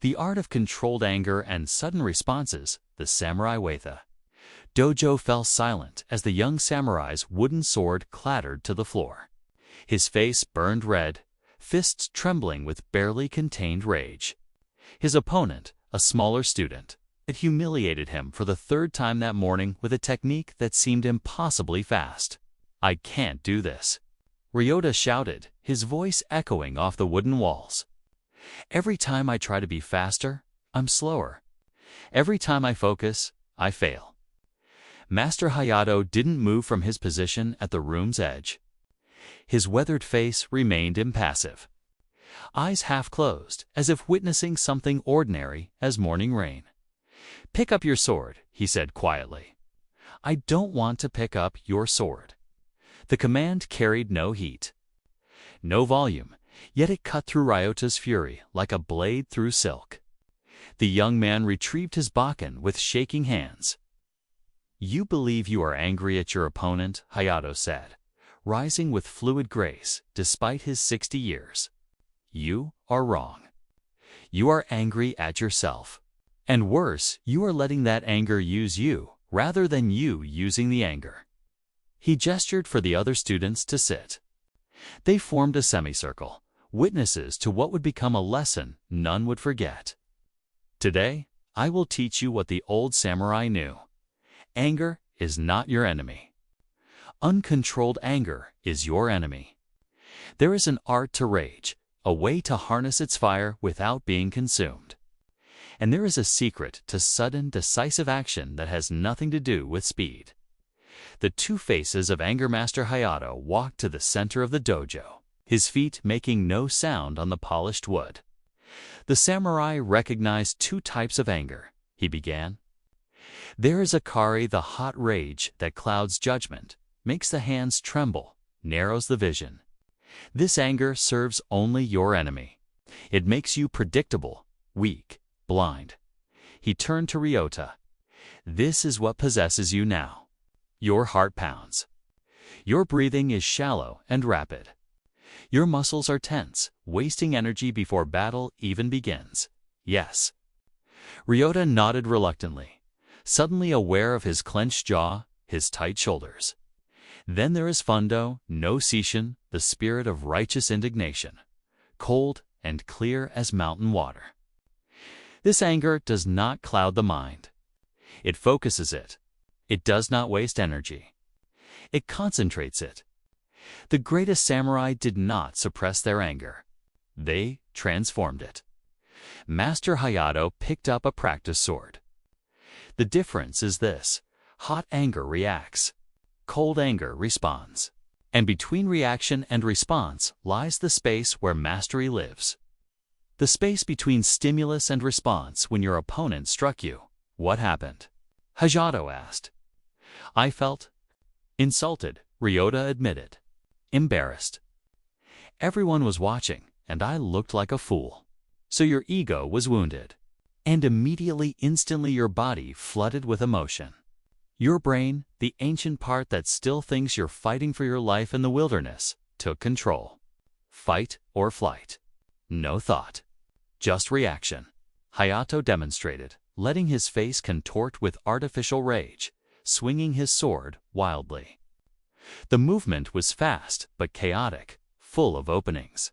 The Art of Controlled Anger and Sudden Responses, the Samurai Waitha. Dojo fell silent as the young samurai's wooden sword clattered to the floor. His face burned red, fists trembling with barely contained rage. His opponent, a smaller student, had humiliated him for the third time that morning with a technique that seemed impossibly fast. "I can't do this," Ryota shouted, his voice echoing off the wooden walls. "Every time I try to be faster, I'm slower. Every time I focus, I fail." Master Hayato didn't move from his position at the room's edge. His weathered face remained impassive, eyes half closed, as if witnessing something ordinary as morning rain. "Pick up your sword," he said quietly. "I don't want to pick up your sword." The command carried no heat, no volume, yet it cut through Ryota's fury like a blade through silk. The young man retrieved his bakken with shaking hands. "You believe you are angry at your opponent," Hayato said, rising with fluid grace despite his 60 years. "You are wrong. You are angry at yourself. And worse, you are letting that anger use you, rather than you using the anger." He gestured for the other students to sit. They formed a semicircle, witnesses to what would become a lesson none would forget. "Today, I will teach you what the old samurai knew. Anger is not your enemy. Uncontrolled anger is your enemy. There is an art to rage, a way to harness its fire without being consumed. And there is a secret to sudden, decisive action that has nothing to do with speed." The two faces of Anger Master Hayato walked to the center of the dojo, his feet making no sound on the polished wood. "The samurai recognized two types of anger," he began. "There is Akari, the hot rage that clouds judgment, makes the hands tremble, narrows the vision. This anger serves only your enemy. It makes you predictable, weak, blind." He turned to Ryota. "This is what possesses you now. Your heart pounds. Your breathing is shallow and rapid. Your muscles are tense, wasting energy before battle even begins. Yes." Ryota nodded reluctantly, suddenly aware of his clenched jaw, his tight shoulders. "Then there is Fundo no Seishin, the spirit of righteous indignation, cold and clear as mountain water. This anger does not cloud the mind. It focuses it. It does not waste energy. It concentrates it. The greatest samurai did not suppress their anger. They transformed it." Master Hayato picked up a practice sword. "The difference is this: hot anger reacts. Cold anger responds. And between reaction and response lies the space where mastery lives. The space between stimulus and response. When your opponent struck you, what happened?" Hayato asked. "I felt insulted," Ryota admitted. "Embarrassed. Everyone was watching, and I looked like a fool. So your ego was wounded. And instantly your body flooded with emotion. Your brain, the ancient part that still thinks you're fighting for your life in the wilderness, took control. Fight or flight. No thought. Just reaction." Hayato demonstrated, letting his face contort with artificial rage, swinging his sword wildly. The movement was fast but chaotic, full of openings.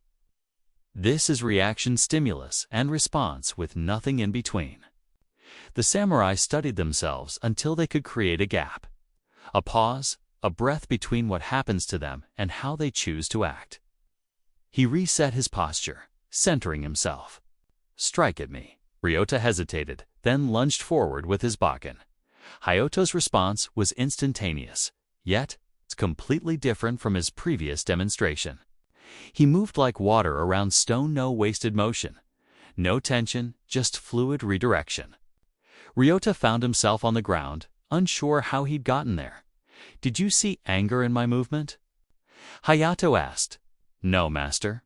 This is reaction, stimulus, and response with nothing in between. The samurai studied themselves until they could create a gap. A pause, a breath between what happens to them and how they choose to act. He reset his posture, centering himself. "Strike at me." Ryota hesitated, then lunged forward with his bakken. Hayato's response was instantaneous, yet it's completely different from his previous demonstration. He moved like water around stone, no wasted motion. No tension, just fluid redirection. Ryota found himself on the ground, unsure how he'd gotten there. "Did you see anger in my movement?" Hayato asked. "No, master.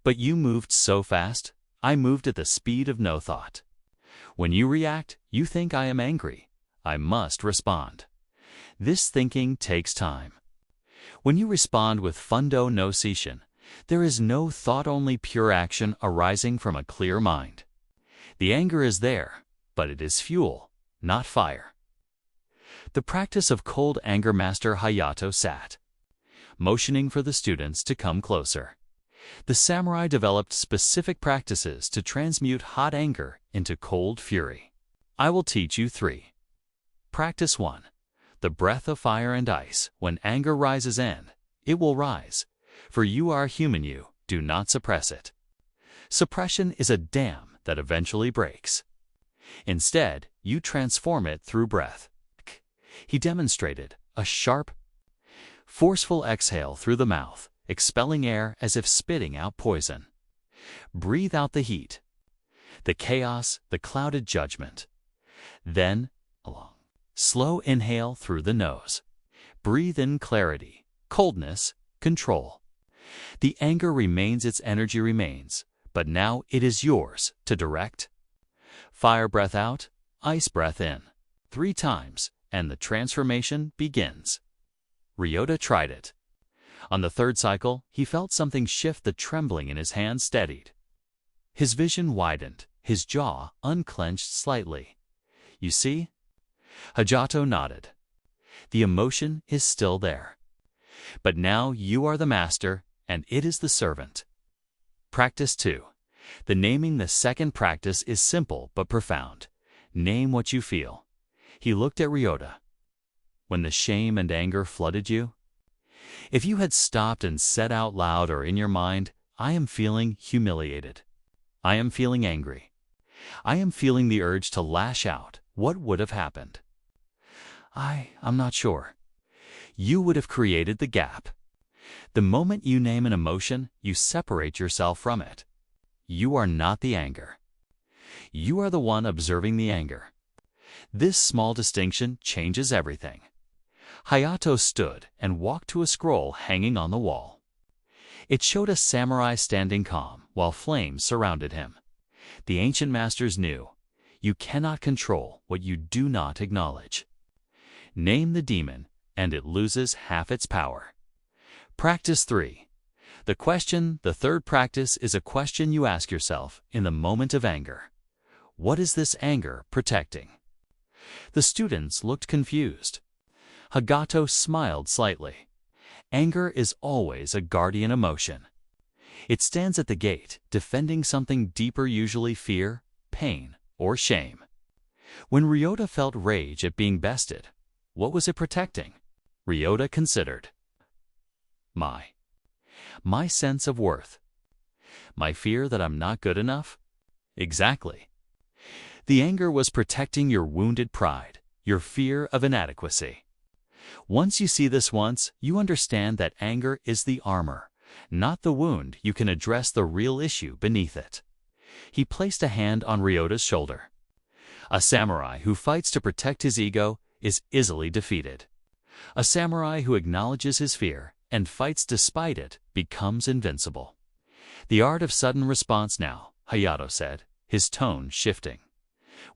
But you moved so fast. I moved at the speed of no thought. When you react, you think I am angry. I must respond. This thinking takes time. When you respond with Fundo no Seishin, there is no thought, only pure action arising from a clear mind. The anger is there, but it is fuel, not fire. The practice of cold anger. Master Hayato sat, motioning for the students to come closer. The samurai developed specific practices to transmute hot anger into cold fury. I will teach you 3. Practice 1. The breath of fire and ice. When anger rises in, it will rise. For you are human, you do not suppress it. Suppression is a dam that eventually breaks. Instead, you transform it through breath. He demonstrated a sharp, forceful exhale through the mouth, expelling air as if spitting out poison. Breathe out the heat, the chaos, the clouded judgment. Then, a long, slow inhale through the nose. Breathe in clarity, coldness, control. The anger remains, its energy remains, but now it is yours to direct. Fire breath out, ice breath in, 3 times, and the transformation begins. Ryota tried it. On the 3rd cycle, he felt something shift. The trembling in his hand steadied. His vision widened, his jaw unclenched slightly. You see? Hayato nodded. The emotion is still there. But now you are the master, and it is the servant. Practice 2. The naming. The second practice is simple but profound. Name what you feel. He looked at Ryota. When the shame and anger flooded you? If you had stopped and said out loud or in your mind, I am feeling humiliated. I am feeling angry. I am feeling the urge to lash out. What would have happened? I'm not sure. You would have created the gap. The moment you name an emotion, you separate yourself from it. You are not the anger. You are the one observing the anger. This small distinction changes everything. Hayato stood and walked to a scroll hanging on the wall. It showed a samurai standing calm while flames surrounded him. The ancient masters knew, you cannot control what you do not acknowledge. Name the demon, and it loses half its power. Practice 3. The question. The third practice is a question you ask yourself in the moment of anger. What is this anger protecting? The students looked confused. Hayato smiled slightly. Anger is always a guardian emotion. It stands at the gate, defending something deeper, usually fear, pain, or shame. When Ryota felt rage at being bested, what was it protecting? Ryota considered. My sense of worth. My fear that I'm not good enough? Exactly. The anger was protecting your wounded pride, your fear of inadequacy. Once you see this once, you understand that anger is the armor, not the wound. You can address the real issue beneath it. He placed a hand on Ryota's shoulder. A samurai who fights to protect his ego is easily defeated. A samurai who acknowledges his fear and fights despite it becomes invincible. The art of sudden response now, Hayato said, his tone shifting.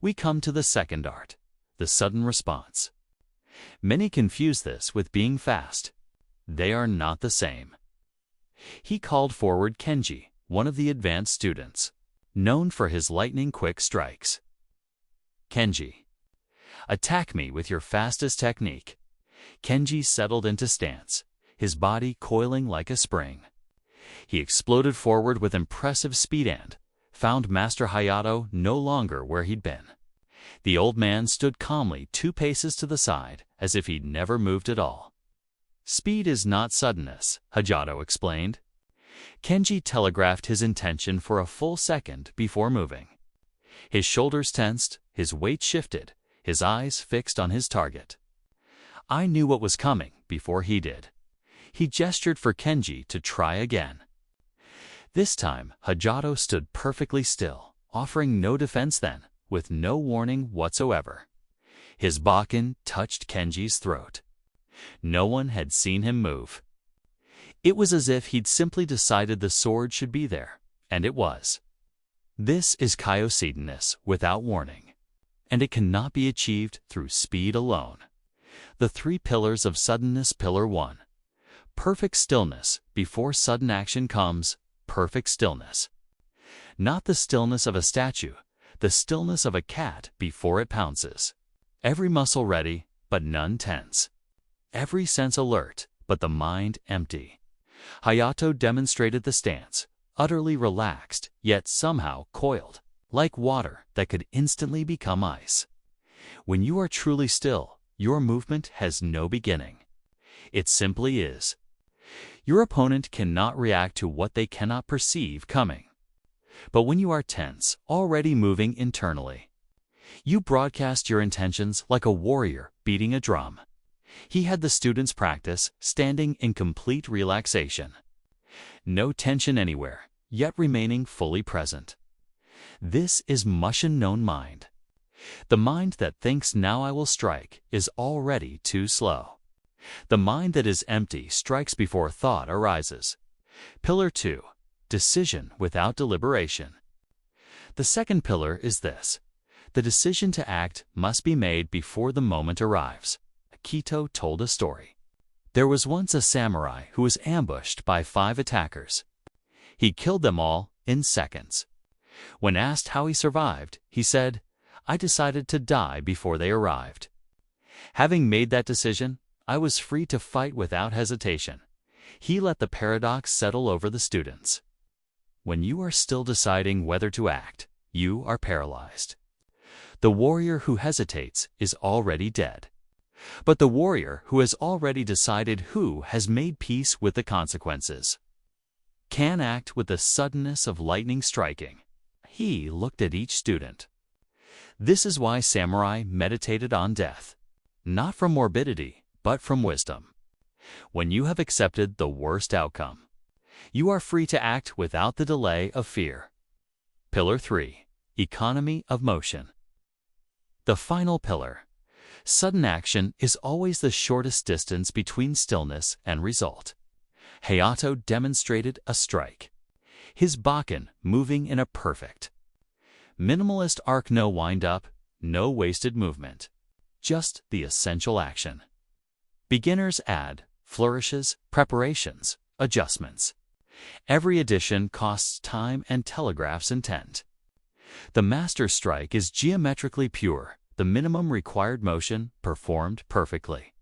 We come to the second art, the sudden response. Many confuse this with being fast. They are not the same. He called forward Kenji, one of the advanced students, known for his lightning-quick strikes. Kenji, attack me with your fastest technique. Kenji settled into stance, his body coiling like a spring. He exploded forward with impressive speed and found Master Hayato no longer where he'd been. The old man stood calmly 2 paces to the side, as if he'd never moved at all. Speed is not suddenness, Hayato explained. Kenji telegraphed his intention for a full second before moving. His shoulders tensed, his weight shifted, his eyes fixed on his target. I knew what was coming before he did. He gestured for Kenji to try again. This time, Hayato stood perfectly still, offering no defense then, with no warning whatsoever. His bakken touched Kenji's throat. No one had seen him move. It was as if he'd simply decided the sword should be there, and it was. This is Kyosidness without warning, and it cannot be achieved through speed alone. The 3 pillars of suddenness. Pillar 1. Perfect stillness. Before sudden action comes perfect stillness. Not the stillness of a statue, the stillness of a cat before it pounces. Every muscle ready, but none tense. Every sense alert, but the mind empty. Hayato demonstrated the stance, utterly relaxed, yet somehow coiled, like water that could instantly become ice. When you are truly still, your movement has no beginning. It simply is. Your opponent cannot react to what they cannot perceive coming. But when you are tense, already moving internally, you broadcast your intentions like a warrior beating a drum. He had the students practice standing in complete relaxation. No tension anywhere, yet remaining fully present. This is Mushin known mind. The mind that thinks now I will strike is already too slow. The mind that is empty strikes before thought arises. Pillar 2. Decision without deliberation. The second pillar is this. The decision to act must be made before the moment arrives. Akito told a story. There was once a samurai who was ambushed by 5 attackers. He killed them all in seconds. When asked how he survived, he said, "I decided to die before they arrived. Having made that decision, I was free to fight without hesitation." He let the paradox settle over the students. When you are still deciding whether to act, you are paralyzed. The warrior who hesitates is already dead. But the warrior who has already decided who has made peace with the consequences can act with the suddenness of lightning striking. He looked at each student. This is why samurai meditated on death, not from morbidity, but from wisdom. When you have accepted the worst outcome, you are free to act without the delay of fear. Pillar 3. Economy of motion. The final pillar. Sudden action is always the shortest distance between stillness and result. Hayato demonstrated a strike. His bakken moving in a perfect. Minimalist arc, no wind-up, no wasted movement. Just the essential action. Beginners add flourishes, preparations, adjustments. Every addition costs time and telegraphs intent. The master strike is geometrically pure, the minimum required motion performed perfectly.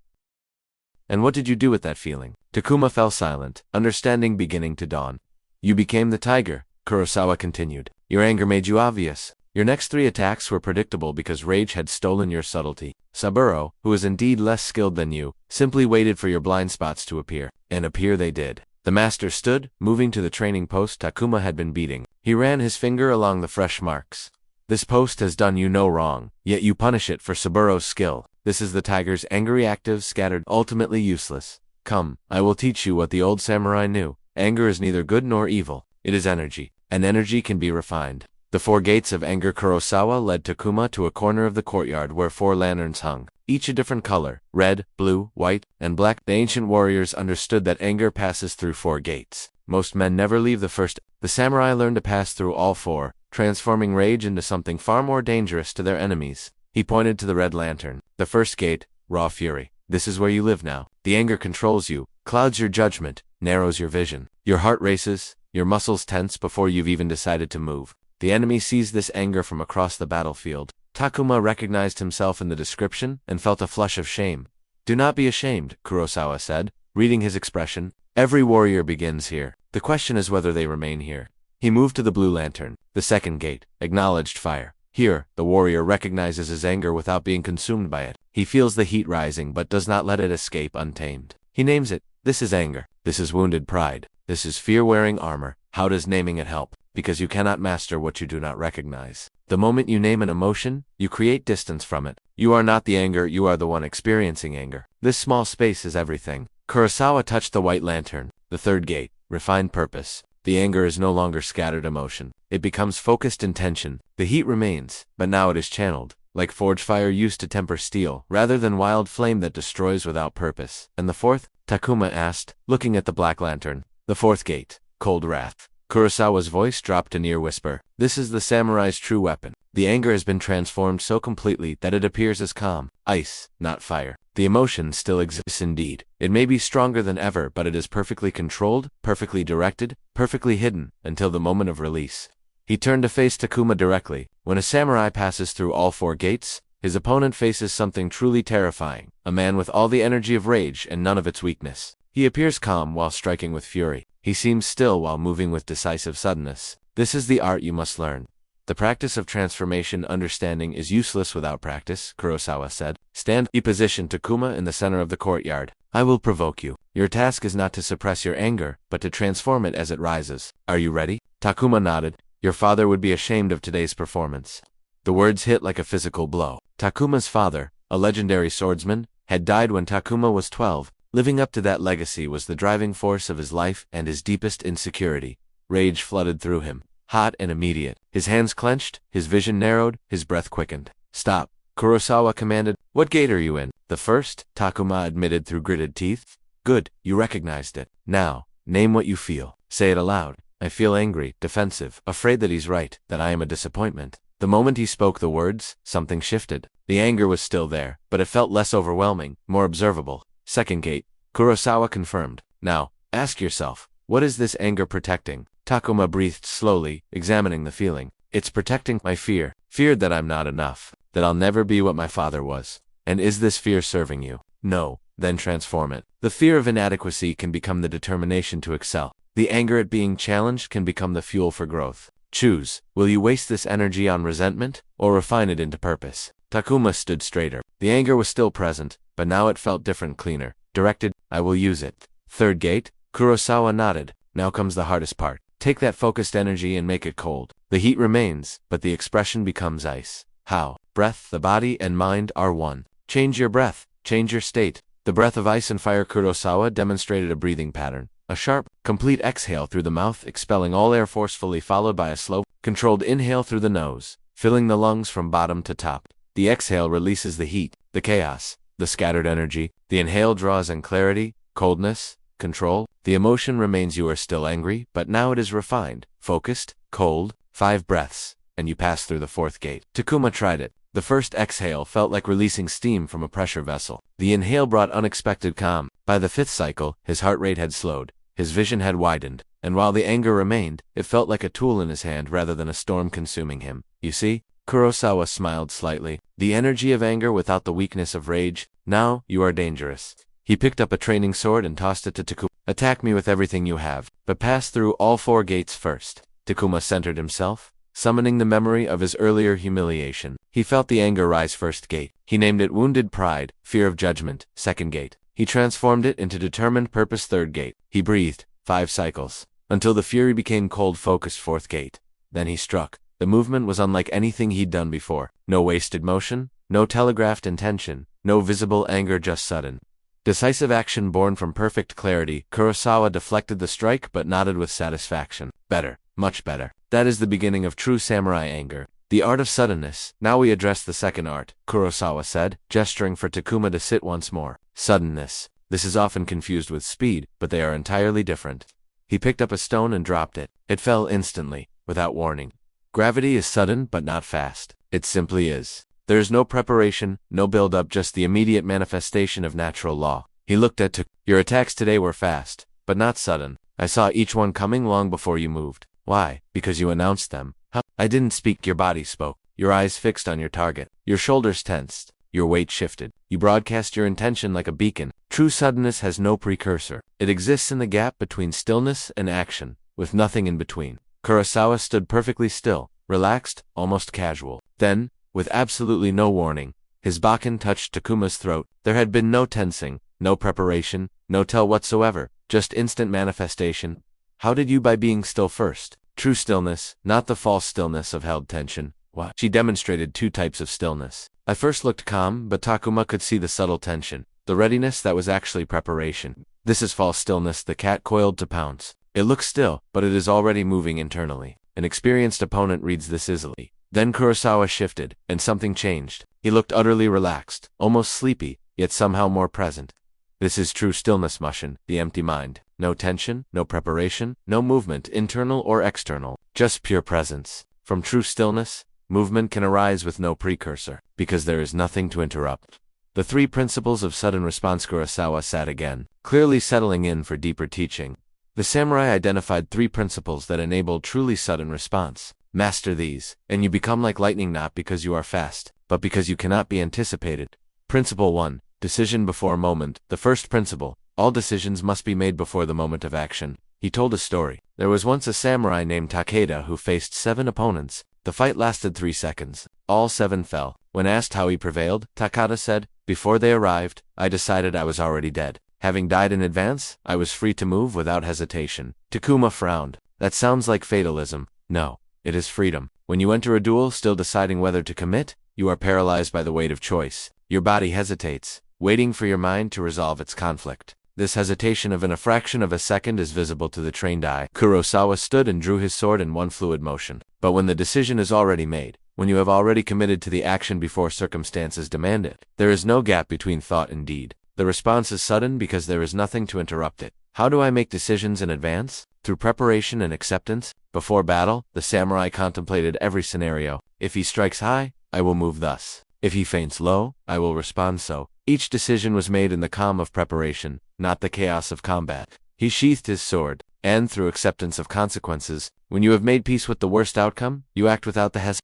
And what did you do with that feeling? Takuma fell silent, understanding beginning to dawn. You became the tiger, Kurosawa continued. Your anger made you obvious. Your next 3 attacks were predictable because rage had stolen your subtlety. Saburo, who was indeed less skilled than you, simply waited for your blind spots to appear, and appear they did. The master stood, moving to the training post Takuma had been beating. He ran his finger along the fresh marks. This post has done you no wrong, yet you punish it for Saburo's skill. This is the tiger's anger reactive, scattered, ultimately useless. Come, I will teach you what the old samurai knew. Anger is neither good nor evil. It is energy, and energy can be refined. The 4 gates of anger. Kurosawa led Takuma to a corner of the courtyard where 4 lanterns hung, each a different color, red, blue, white, and black. The ancient warriors understood that anger passes through 4 gates. Most men never leave the first. The samurai learned to pass through all 4, transforming rage into something far more dangerous to their enemies. He pointed to the red lantern. The first gate, raw fury. This is where you live now. The anger controls you, clouds your judgment, narrows your vision. Your heart races, your muscles tense before you've even decided to move. The enemy sees this anger from across the battlefield. Takuma recognized himself in the description and felt a flush of shame. Do not be ashamed, Kurosawa said, reading his expression. Every warrior begins here. The question is whether they remain here. He moved to the blue lantern, the second gate, acknowledged fire. Here, the warrior recognizes his anger without being consumed by it. He feels the heat rising but does not let it escape untamed. He names it. This is anger. This is wounded pride. This is fear wearing armor. How does naming it help? Because you cannot master what you do not recognize. The moment you name an emotion, you create distance from it. You are not the anger, you are the one experiencing anger. This small space is everything. Kurosawa touched the white lantern, the third gate, refined purpose. The anger is no longer scattered emotion. It becomes focused intention. The heat remains, but now it is channeled, like forge fire used to temper steel, rather than wild flame that destroys without purpose. And the fourth? Takuma asked, looking at the black lantern. The fourth gate, cold wrath. Kurosawa's voice dropped to near whisper. This is the samurai's true weapon. The anger has been transformed so completely that it appears as calm, ice, not fire. The emotion still exists indeed. It may be stronger than ever, but it is perfectly controlled, perfectly directed, perfectly hidden, until the moment of release. He turned to face Takuma directly. When a samurai passes through all 4 gates, his opponent faces something truly terrifying, a man with all the energy of rage and none of its weakness. He appears calm while striking with fury. He seems still while moving with decisive suddenness. This is the art you must learn. The practice of transformation understanding is useless without practice, Kurosawa said. Stand in position, Takuma, in the center of the courtyard. I will provoke you. Your task is not to suppress your anger, but to transform it as it rises. Are you ready? Takuma nodded. Your father would be ashamed of today's performance. The words hit like a physical blow. Takuma's father, a legendary swordsman, had died when Takuma was 12. Living up to that legacy was the driving force of his life and his deepest insecurity. Rage flooded through him, hot and immediate. His hands clenched, his vision narrowed, his breath quickened. Stop, Kurosawa commanded. What gate are you in? The first, Takuma admitted through gritted teeth. Good, you recognized it. Now, name what you feel. Say it aloud. I feel angry, defensive, afraid that he's right, that I am a disappointment. The moment he spoke the words, something shifted. The anger was still there, but it felt less overwhelming, more observable. Second gate, Kurosawa confirmed. Now, ask yourself, what is this anger protecting? Takuma breathed slowly, examining the feeling. It's protecting my fear. Fear that I'm not enough, that I'll never be what my father was. And is this fear serving you? No. Then transform it. The fear of inadequacy can become the determination to excel. The anger at being challenged can become the fuel for growth. Choose. Will you waste this energy on resentment, or refine it into purpose? Takuma stood straighter. The anger was still present, but now it felt different, cleaner. Directed, I will use it. Third gate, Kurosawa nodded. Now comes the hardest part. Take that focused energy and make it cold. The heat remains, but the expression becomes ice. How? Breath, the body, and mind are one. Change your breath. Change your state. The breath of ice and fire. Kurosawa demonstrated a breathing pattern. A sharp, complete exhale through the mouth, expelling all air forcefully, followed by a slow, controlled inhale through the nose, filling the lungs from bottom to top. The exhale releases the heat, the chaos, the scattered energy. The inhale draws in clarity, coldness, control. The emotion remains. You are still angry, but now it is refined, focused, cold. 5 breaths, and you pass through the 4th gate. Takuma tried it. The first exhale felt like releasing steam from a pressure vessel. The inhale brought unexpected calm. By the 5th cycle, his heart rate had slowed. His vision had widened, and while the anger remained, it felt like a tool in his hand rather than a storm consuming him. You see? Kurosawa smiled slightly. The energy of anger without the weakness of rage. Now, you are dangerous. He picked up a training sword and tossed it to Takuma. Attack me with everything you have, but pass through all 4 gates first. Takuma centered himself, summoning the memory of his earlier humiliation. He felt the anger rise. 1st gate. He named it wounded pride, fear of judgment. 2nd gate. He transformed it into determined purpose. 3rd gate. He breathed. 5 cycles, until the fury became cold, focused. 4th gate. Then he struck. The movement was unlike anything he'd done before. No wasted motion, no telegraphed intention, no visible anger, just sudden, decisive action born from perfect clarity. Kurosawa deflected the strike but nodded with satisfaction. Better, much better. That is the beginning of true samurai anger. The art of suddenness. Now we address the second art, Kurosawa said, gesturing for Takuma to sit once more. Suddenness. This is often confused with speed, but they are entirely different. He picked up a stone and dropped it. It fell instantly, without warning. Gravity is sudden but not fast. It simply is. There is no preparation, no build-up, just the immediate manifestation of natural law. He looked at Takuma. Your attacks today were fast, but not sudden. I saw each one coming long before you moved. Why? Because you announced them. Huh? I didn't speak, your body spoke. Your eyes fixed on your target. Your shoulders tensed. Your weight shifted. You broadcast your intention like a beacon. True suddenness has no precursor. It exists in the gap between stillness and action, with nothing in between. Kurosawa stood perfectly still, relaxed, almost casual. Then, with absolutely no warning, his bakken touched Takuma's throat. There had been no tensing, no preparation, no tell whatsoever, just instant manifestation. How did you? By being still first. True stillness, not the false stillness of held tension. What? She demonstrated 2 types of stillness. I first looked calm, but Takuma could see the subtle tension, the readiness that was actually preparation. This is false stillness, the cat coiled to pounce. It looks still, but it is already moving internally. An experienced opponent reads this easily. Then Kurosawa shifted, and something changed. He looked utterly relaxed, almost sleepy, yet somehow more present. This is true stillness, Mushin, the empty mind. No tension, no preparation, no movement, internal or external, just pure presence. From true stillness, movement can arise with no precursor, because there is nothing to interrupt. The 3 principles of sudden response. Kurosawa sat again, clearly settling in for deeper teaching. The samurai identified 3 principles that enabled truly sudden response. Master these, and you become like lightning not because you are fast, but because you cannot be anticipated. Principle 1. Decision before moment. The first principle: all decisions must be made before the moment of action. He told a story. There was once a samurai named Takeda who faced 7 opponents. The fight lasted 3 seconds. All 7 fell. When asked how he prevailed, Takeda said, "Before they arrived, I decided I was already dead. Having died in advance, I was free to move without hesitation." Takuma frowned. That sounds like fatalism. No, it is freedom. When you enter a duel still deciding whether to commit, you are paralyzed by the weight of choice. Your body hesitates, waiting for your mind to resolve its conflict. This hesitation of a fraction of a second is visible to the trained eye. Kurosawa stood and drew his sword in one fluid motion. But when the decision is already made, when you have already committed to the action before circumstances demand it, there is no gap between thought and deed. The response is sudden because there is nothing to interrupt it. How do I make decisions in advance? Through preparation and acceptance. Before battle, the samurai contemplated every scenario. If he strikes high, I will move thus. If he feints low, I will respond so. Each decision was made in the calm of preparation, not the chaos of combat. He sheathed his sword, and through acceptance of consequences, when you have made peace with the worst outcome, you act without the hesitation.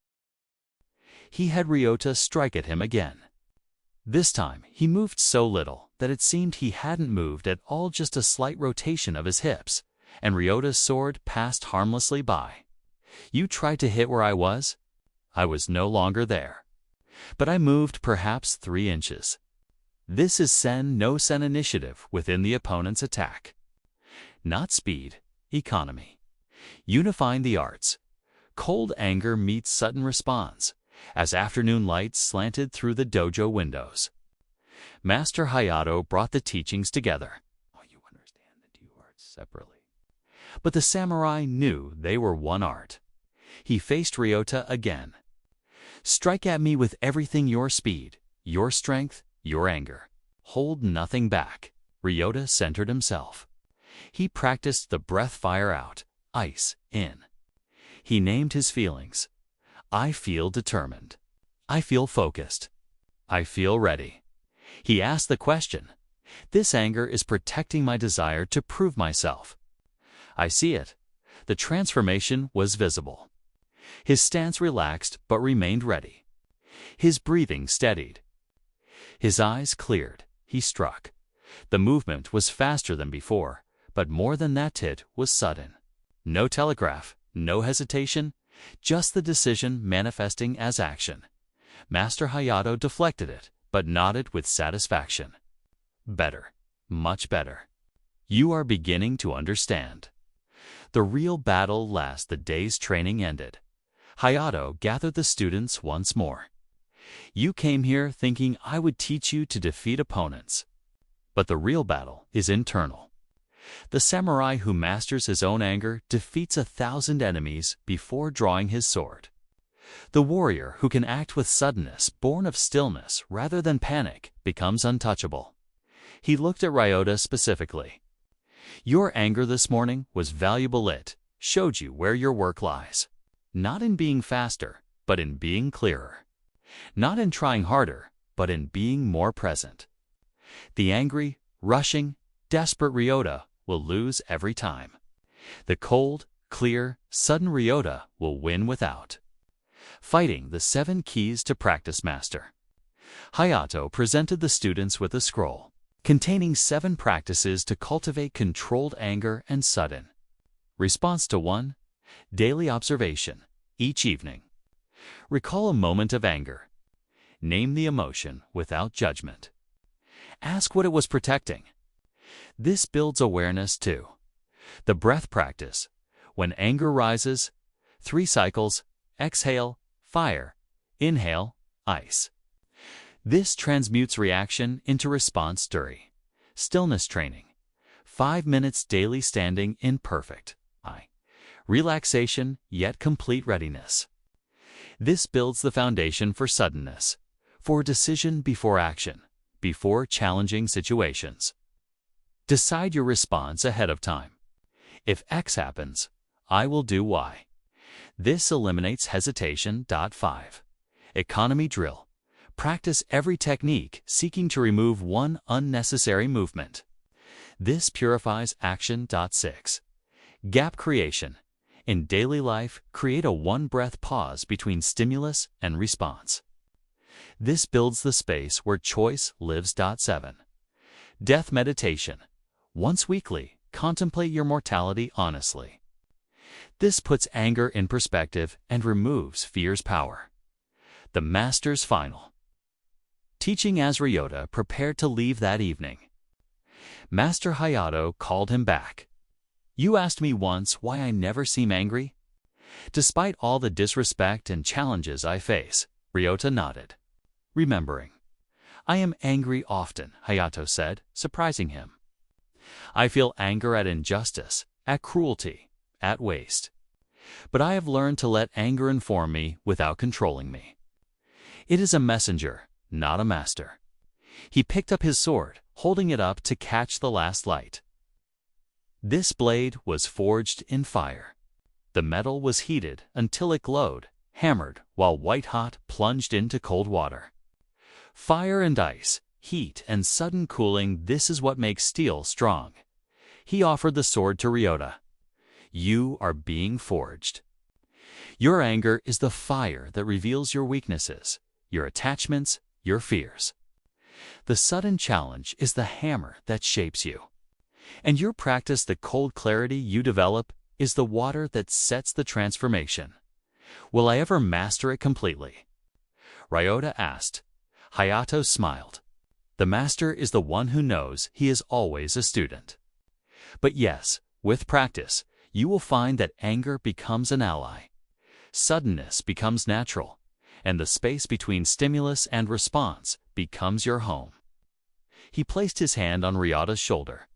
He had Ryota strike at him again. This time, he moved so little that it seemed he hadn't moved at all, just a slight rotation of his hips, and Ryota's sword passed harmlessly by. You tried to hit where I was? I was no longer there. But I moved perhaps 3 inches. This is no-sen initiative within the opponent's attack. Not speed, economy. Unifying the arts. Cold anger meets sudden response, as afternoon light slanted through the dojo windows. Master Hayato brought the teachings together. Oh, you understand the 2 arts separately. But the samurai knew they were one art. He faced Ryota again. Strike at me with everything: your speed, your strength, your anger. Hold nothing back. Ryota centered himself. He practiced the breath fire out, ice in. He named his feelings. I feel determined. I feel focused. I feel ready. He asked the question. This anger is protecting my desire to prove myself. I see it. The transformation was visible. His stance relaxed but remained ready. His breathing steadied. His eyes cleared. He struck. The movement was faster than before, but more than that, it was sudden. No telegraph, no hesitation, just the decision manifesting as action. Master Hayato deflected it, but nodded with satisfaction. Better, much better. You are beginning to understand. The real battle lasts. The day's training ended. Hayato gathered the students once more. You came here thinking I would teach you to defeat opponents. But the real battle is internal. The samurai who masters his own anger defeats 1,000 enemies before drawing his sword. The warrior who can act with suddenness, born of stillness rather than panic, becomes untouchable. He looked at Ryota specifically. Your anger this morning was valuable. It showed you where your work lies. Not in being faster, but in being clearer. Not in trying harder, but in being more present. The angry, rushing, desperate Ryota will lose every time. The cold, clear, sudden Ryota will win without. Fighting the 7 keys to practice master. Hayato presented the students with a scroll containing 7 practices to cultivate controlled anger and sudden. Response to 1. Daily observation, each evening. Recall a moment of anger. Name the emotion without judgment. Ask what it was protecting. This builds awareness too. The breath practice. When anger rises, 3 cycles, exhale, fire, inhale, ice. This transmutes reaction into response. Stillness training. 5 minutes daily standing in perfect relaxation yet complete readiness. This builds the foundation for suddenness, for decision before action, before challenging situations. Decide your response ahead of time. If X happens, I will do Y. This eliminates hesitation. 5. Economy drill. Practice every technique seeking to remove one unnecessary movement. This purifies action. 6. Gap creation. In daily life, create a one-breath pause between stimulus and response. This builds the space where choice lives. 7. Death meditation. Once weekly, contemplate your mortality honestly. This puts anger in perspective and removes fear's power. The Master's final. Teaching as Ryota prepared to leave that evening, Master Hayato called him back. "You asked me once why I never seem angry?" "Despite all the disrespect and challenges I face," Ryota nodded, remembering. "I am angry often," Hayato said, surprising him. "I feel anger at injustice, at cruelty, at waste. But I have learned to let anger inform me without controlling me. It is a messenger, not a master." He picked up his sword, holding it up to catch the last light. This blade was forged in fire. The metal was heated until it glowed, hammered while white-hot plunged into cold water. Fire and ice, heat and sudden cooling, this is what makes steel strong. He offered the sword to Ryota. "You are being forged. Your anger is the fire that reveals your weaknesses, your attachments, your fears. The sudden challenge is the hammer that shapes you. And your practice, the cold clarity you develop, is the water that sets the transformation. Will I ever master it completely?" Ryota asked. Hayato smiled. The master is the one who knows he is always a student. But yes, with practice, you will find that anger becomes an ally. Suddenness becomes natural, and the space between stimulus and response becomes your home. He placed his hand on Ryota's shoulder.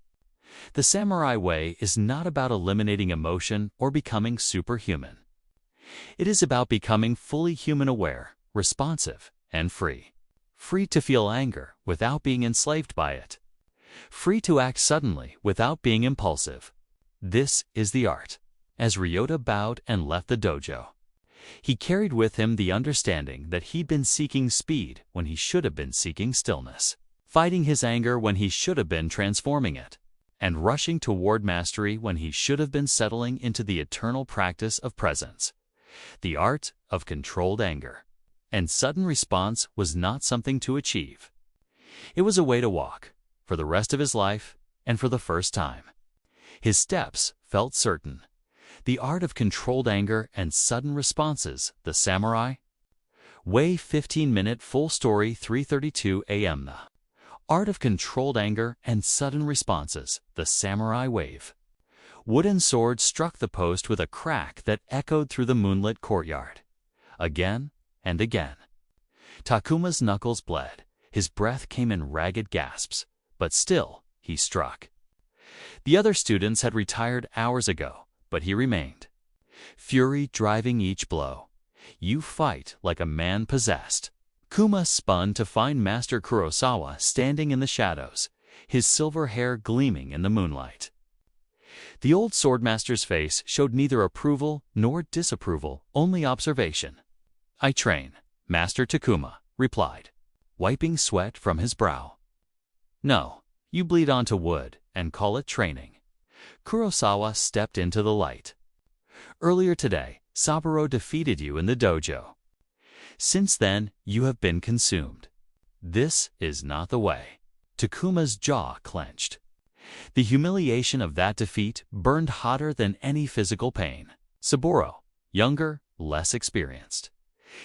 The samurai way is not about eliminating emotion or becoming superhuman. It is about becoming fully human-aware, responsive, and free. Free to feel anger without being enslaved by it. Free to act suddenly without being impulsive. This is the art. As Ryota bowed and left the dojo, he carried with him the understanding that he'd been seeking speed when he should have been seeking stillness, fighting his anger when he should have been transforming it, and rushing toward mastery when he should have been settling into the eternal practice of presence. The art of controlled anger. And sudden response was not something to achieve. It was a way to walk, for the rest of his life and for the first time. His steps felt certain. The art of controlled anger and sudden responses, the samurai way. 15-minute full story. 3:32 a.m. The art of controlled anger and sudden responses, the samurai wave. Wooden sword struck the post with a crack that echoed through the moonlit courtyard. Again and again. Takuma's knuckles bled. His breath came in ragged gasps, but still he struck. The other students had retired hours ago, but he remained. Fury driving each blow. You fight like a man possessed. Kuma spun to find Master Kurosawa standing in the shadows, his silver hair gleaming in the moonlight. The old swordmaster's face showed neither approval nor disapproval, only observation. "I train," Master Takuma replied, wiping sweat from his brow. "No, you bleed onto wood and call it training." Kurosawa stepped into the light. "Earlier today, Saburo defeated you in the dojo. Since then, you have been consumed. This is not the way." Takuma's jaw clenched. The humiliation of that defeat burned hotter than any physical pain. Saburo, younger, less experienced.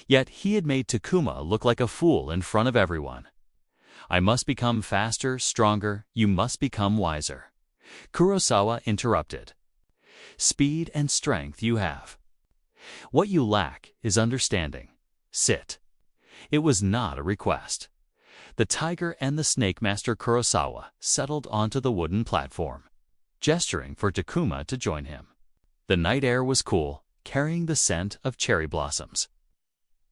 Yet he had made Takuma look like a fool in front of everyone. "I must become faster, stronger, you must become wiser." Kurosawa interrupted. "Speed and strength you have. What you lack is understanding. Sit." It was not a request. The tiger and the snake master Kurosawa settled onto the wooden platform, gesturing for Takuma to join him. The night air was cool, carrying the scent of cherry blossoms.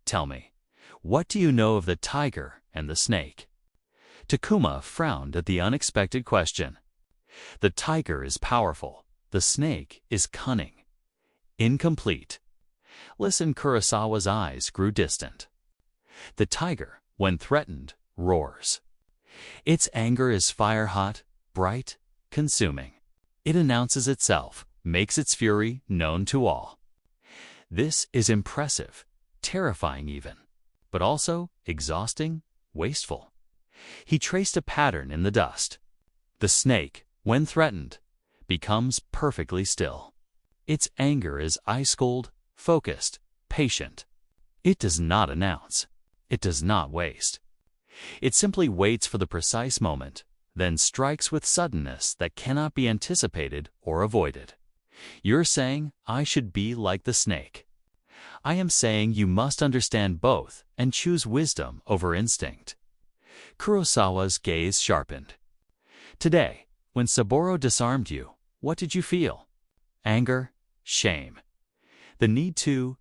"Tell me, what do you know of the tiger and the snake?" Takuma frowned at the unexpected question. "The tiger is powerful. The snake is cunning. Incomplete." Listen, Kurosawa's eyes grew distant. "The tiger, when threatened, roars. Its anger is fire-hot, bright, consuming. It announces itself, makes its fury known to all. This is impressive, terrifying even, but also exhausting, wasteful. He traced a pattern in the dust. The snake, when threatened, becomes perfectly still. Its anger is ice-cold, focused, patient. It does not announce. It does not waste. It simply waits for the precise moment, then strikes with suddenness that cannot be anticipated or avoided. You're saying I should be like the snake. I am saying you must understand both and choose wisdom over instinct. Kurosawa's gaze sharpened. Today, when Saburo disarmed you, what did you feel? Anger, shame. The need to...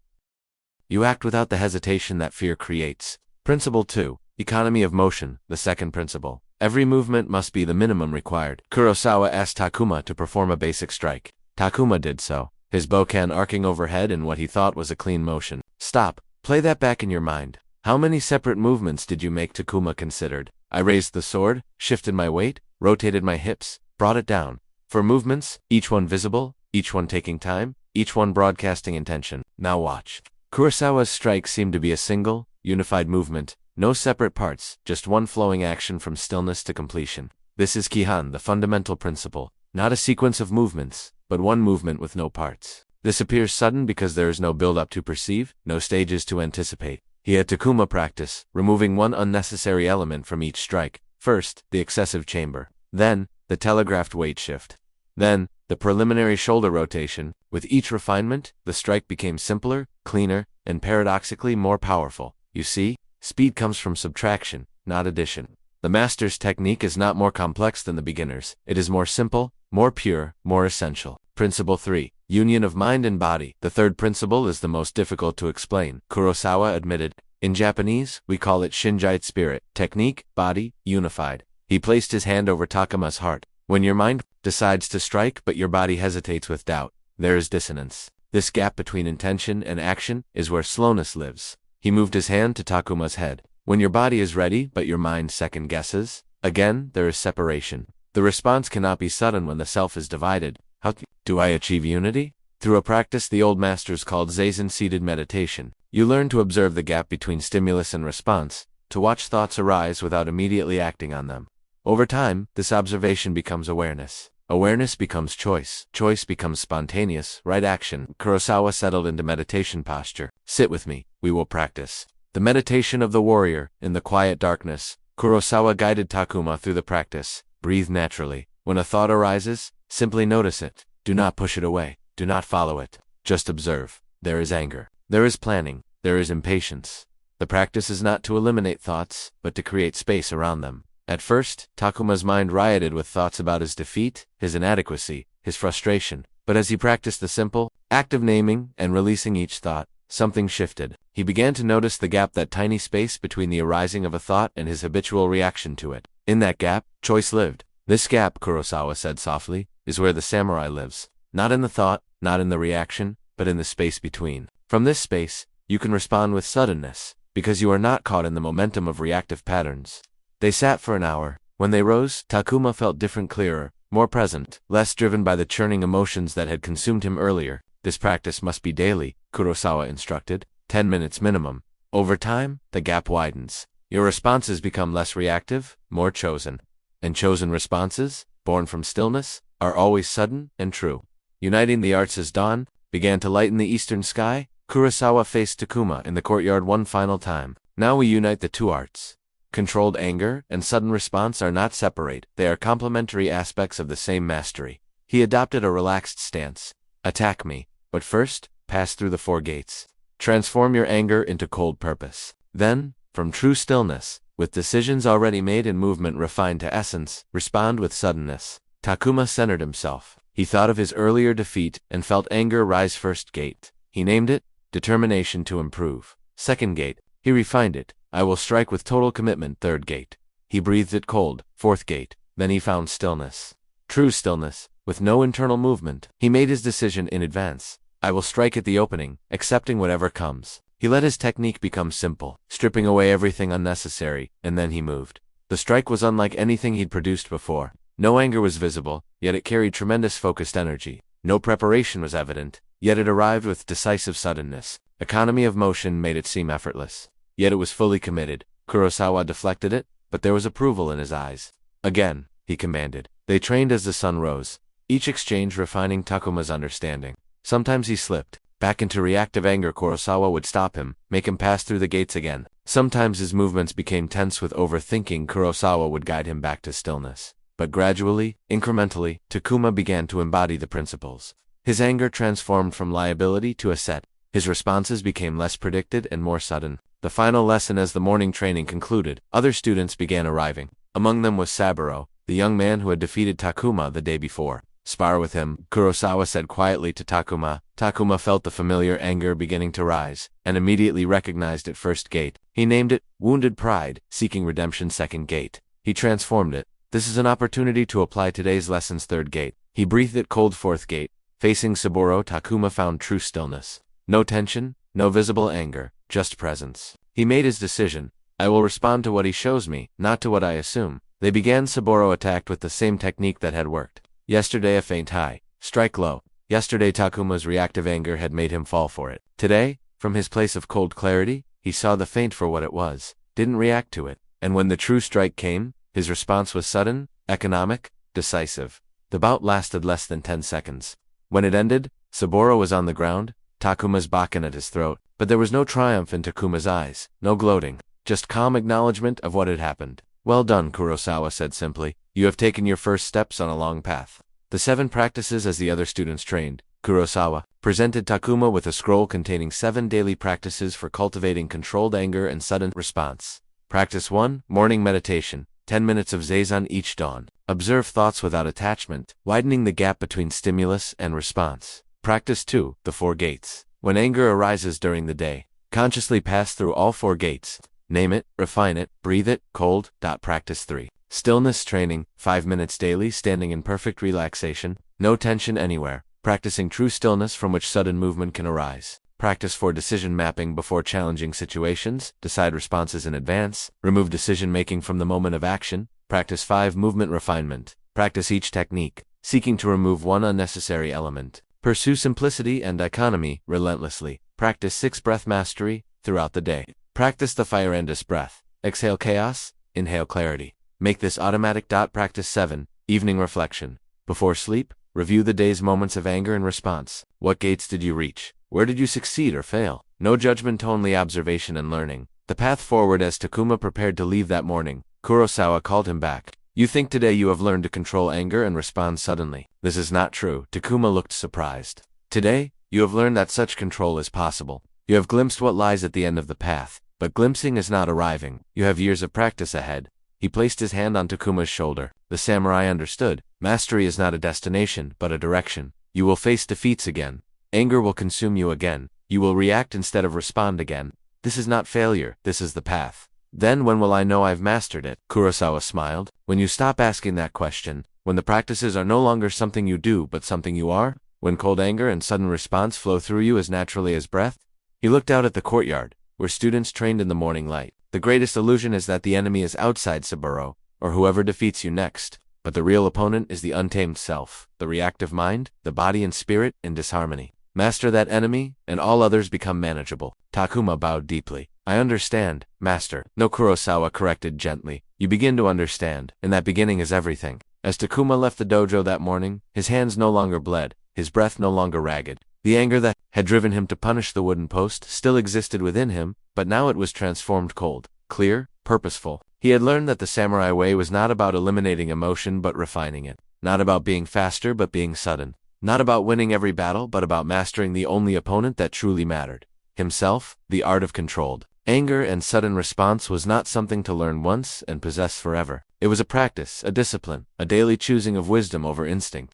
You act without the hesitation that fear creates. Principle 2. Economy of motion, the second principle. Every movement must be the minimum required. Kurosawa asked Takuma to perform a basic strike. Takuma did so, his bokan arcing overhead in what he thought was a clean motion. Stop. Play that back in your mind. How many separate movements did you make? Takuma considered. I raised the sword, shifted my weight, rotated my hips, brought it down. 4 movements, each one visible, each one taking time, each one broadcasting intention. Now watch. Kurosawa's strike seemed to be a single, unified movement. No separate parts, just one flowing action from stillness to completion. This is Kihan, the fundamental principle. Not a sequence of movements, but one movement with no parts. This appears sudden because there is no build-up to perceive, no stages to anticipate. He had Takuma practice, removing one unnecessary element from each strike. First, the excessive chamber. Then, the telegraphed weight shift. Then, the preliminary shoulder rotation. With each refinement, the strike became simpler, cleaner, and paradoxically more powerful. You see? Speed comes from subtraction, not addition. The master's technique is not more complex than the beginner's. It is more simple, more pure, more essential. Principle 3. Union of mind and body. The third principle is the most difficult to explain, Kurosawa admitted. In Japanese, we call it Shinjite spirit. Technique, body, unified. He placed his hand over Takuma's heart. When your mind decides to strike but your body hesitates with doubt, there is dissonance. This gap between intention and action is where slowness lives. He moved his hand to Takuma's head. When your body is ready but your mind second guesses, again there is separation. The response cannot be sudden when the self is divided. How do I achieve unity? Through a practice the old masters called zazen-seated meditation. You learn to observe the gap between stimulus and response, to watch thoughts arise without immediately acting on them. Over time, this observation becomes awareness. Awareness becomes choice. Choice becomes spontaneous, right action. Kurosawa settled into meditation posture. Sit with me. We will practice. The meditation of the warrior. In the quiet darkness, Kurosawa guided Takuma through the practice. Breathe naturally. When a thought arises, simply notice it. Do not push it away. Do not follow it. Just observe. There is anger. There is planning. There is impatience. The practice is not to eliminate thoughts, but to create space around them. At first, Takuma's mind rioted with thoughts about his defeat, his inadequacy, his frustration. But as he practiced the simple act of naming and releasing each thought, something shifted. He began to notice the gap, that tiny space between the arising of a thought and his habitual reaction to it. In that gap, choice lived. This gap, Kurosawa said softly, is where the samurai lives. Not in the thought, not in the reaction, but in the space between. From this space, you can respond with suddenness, because you are not caught in the momentum of reactive patterns. They sat for an hour. When they rose, Takuma felt different, clearer, more present, less driven by the churning emotions that had consumed him earlier. This practice must be daily, Kurosawa instructed, 10 minutes minimum. Over time, the gap widens. Your responses become less reactive, more chosen. And chosen responses, born from stillness, are always sudden and true. Uniting the arts as dawn began to lighten the eastern sky, Kurosawa faced Takuma in the courtyard one final time. Now we unite the two arts. Controlled anger and sudden response are not separate, they are complementary aspects of the same mastery. He adopted a relaxed stance. Attack me, but first, pass through the 4 gates. Transform your anger into cold purpose. Then, from true stillness, with decisions already made and movement refined to essence, respond with suddenness. Takuma centered himself. He thought of his earlier defeat and felt anger rise. First gate. He named it, determination to improve. Second gate. He refined it. I will strike with total commitment. Third gate. He breathed it cold. Fourth gate. Then he found stillness. True stillness, with no internal movement. He made his decision in advance. I will strike at the opening, accepting whatever comes. He let his technique become simple, stripping away everything unnecessary, and then he moved. The strike was unlike anything he'd produced before. No anger was visible, yet it carried tremendous focused energy. No preparation was evident, yet it arrived with decisive suddenness. Economy of motion made it seem effortless. Yet it was fully committed. Kurosawa deflected it, but there was approval in his eyes. Again, he commanded. They trained as the sun rose, each exchange refining Takuma's understanding. Sometimes he slipped back into reactive anger. Kurosawa would stop him, make him pass through the gates again. Sometimes his movements became tense with overthinking. Kurosawa would guide him back to stillness. But gradually, incrementally, Takuma began to embody the principles. His anger transformed from liability to asset. His responses became less predicted and more sudden. The final lesson. As the morning training concluded, other students began arriving. Among them was Saburo, the young man who had defeated Takuma the day before. Spar with him, Kurosawa said quietly to Takuma. Takuma felt the familiar anger beginning to rise, and immediately recognized its first gate. He named it, Wounded Pride, Seeking Redemption. Second gate. He transformed it. This is an opportunity to apply today's lessons. Third gate. He breathed it cold. Fourth gate. Facing Saburo, Takuma found true stillness. No tension, no visible anger, just presence. He made his decision. I will respond to what he shows me, not to what I assume. They began. Saburo attacked with the same technique that had worked. Yesterday a feint high, strike low. Yesterday Takuma's reactive anger had made him fall for it. Today, from his place of cold clarity, he saw the feint for what it was, didn't react to it. And when the true strike came, his response was sudden, economic, decisive. The bout lasted less than 10 seconds. When it ended, Saburo was on the ground, Takuma's bakken at his throat, but there was no triumph in Takuma's eyes, no gloating, just calm acknowledgement of what had happened. Well done, Kurosawa said simply. You have taken your first steps on a long path. The 7 practices. As the other students trained, Kurosawa presented Takuma with a scroll containing 7 daily practices for cultivating controlled anger and sudden response. Practice 1, Morning Meditation, 10 minutes of zazen each dawn. Observe thoughts without attachment, widening the gap between stimulus and response. Practice 2, The 4 Gates. When anger arises during the day, consciously pass through all 4 gates. Name it, refine it, breathe it, cold. Practice 3. Stillness training, 5 minutes daily, standing in perfect relaxation, no tension anywhere, practicing true stillness from which sudden movement can arise. Practice 4. Decision mapping before challenging situations, decide responses in advance, remove decision-making from the moment of action. Practice 5. Movement refinement. Practice each technique, seeking to remove one unnecessary element. Pursue simplicity and economy relentlessly. Practice 6. Breath mastery, throughout the day. Practice the Fire-Endless breath. Exhale chaos, inhale clarity. Make this automatic. Practice 7. Evening reflection. Before sleep, review the day's moments of anger and response. What gates did you reach? Where did you succeed or fail? No judgment, only observation and learning. The path forward. As Takuma prepared to leave that morning, Kurosawa called him back. You think today you have learned to control anger and respond suddenly. This is not true. Takuma looked surprised. Today, you have learned that such control is possible. You have glimpsed what lies at the end of the path, but glimpsing is not arriving. You have years of practice ahead. He placed his hand on Takuma's shoulder. The samurai understood. Mastery is not a destination, but a direction. You will face defeats again. Anger will consume you again. You will react instead of respond again. This is not failure, this is the path. Then when will I know I've mastered it? Kurosawa smiled. When you stop asking that question, when the practices are no longer something you do but something you are, when cold anger and sudden response flow through you as naturally as breath. He looked out at the courtyard, where students trained in the morning light. The greatest illusion is that the enemy is outside Saburo, or whoever defeats you next. But the real opponent is the untamed self, the reactive mind, the body and spirit in disharmony. Master that enemy, and all others become manageable. Takuma bowed deeply. I understand, master. No, Kurosawa corrected gently. You begin to understand, and that beginning is everything. As Takuma left the dojo that morning, his hands no longer bled, his breath no longer ragged. The anger that had driven him to punish the wooden post still existed within him, but now it was transformed cold, clear, purposeful. He had learned that the samurai way was not about eliminating emotion but refining it, not about being faster but being sudden, not about winning every battle but about mastering the only opponent that truly mattered. Himself, the art of controlled anger and sudden response was not something to learn once and possess forever. It was a practice, a discipline, a daily choosing of wisdom over instinct.